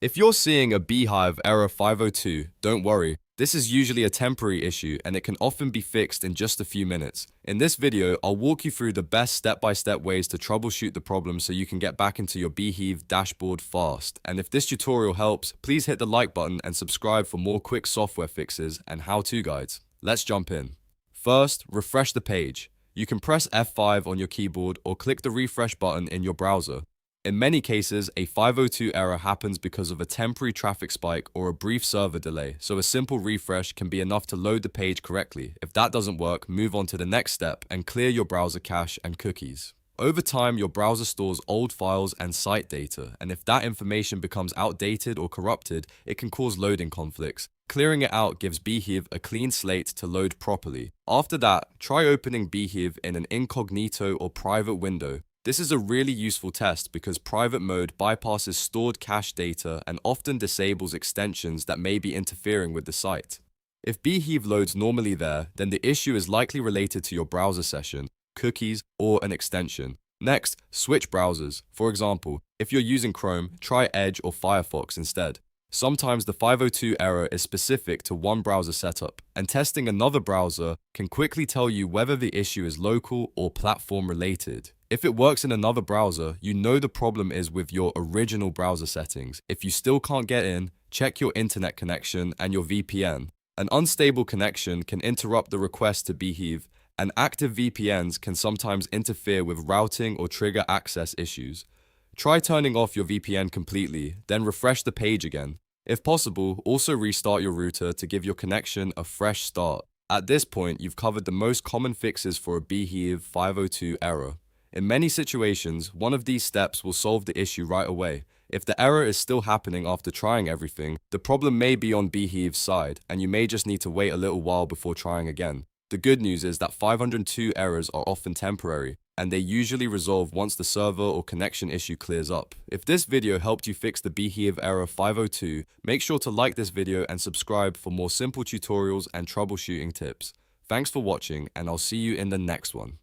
If you're seeing a Beehiiv error 502, don't worry. This is usually a temporary issue and it can often be fixed in just a few minutes. In this video, I'll walk you through the best step-by-step ways to troubleshoot the problem so you can get back into your Beehiiv dashboard fast. And if this tutorial helps, please hit the like button and subscribe for more quick software fixes and how-to guides. Let's jump in. First, refresh the page. You can press F5 on your keyboard or click the refresh button in your browser. In many cases, a 502 error happens because of a temporary traffic spike or a brief server delay, so a simple refresh can be enough to load the page correctly. If that doesn't work, move on to the next step and clear your browser cache and cookies. Over time, your browser stores old files and site data, and if that information becomes outdated or corrupted, it can cause loading conflicts. Clearing it out gives Beehiiv a clean slate to load properly. After that, try opening Beehiiv in an incognito or private window. This is a really useful test because private mode bypasses stored cache data and often disables extensions that may be interfering with the site. If Beehiiv loads normally there, then the issue is likely related to your browser session, cookies, or an extension. Next, switch browsers. For example, if you're using Chrome, try Edge or Firefox instead. Sometimes the 502 error is specific to one browser setup, and testing another browser can quickly tell you whether the issue is local or platform related. If it works in another browser, you know the problem is with your original browser settings. If you still can't get in, check your internet connection and your VPN. An unstable connection can interrupt the request to Beehiiv, and active VPNs can sometimes interfere with routing or trigger access issues. Try turning off your VPN completely, then refresh the page again. If possible, also restart your router to give your connection a fresh start. At this point, you've covered the most common fixes for a Beehiiv 502 error. In many situations, one of these steps will solve the issue right away. If the error is still happening after trying everything, the problem may be on Beehiiv's side, and you may just need to wait a little while before trying again. The good news is that 502 errors are often temporary, and they usually resolve once the server or connection issue clears up. If this video helped you fix the Beehiiv error 502, make sure to like this video and subscribe for more simple tutorials and troubleshooting tips. Thanks for watching, and I'll see you in the next one.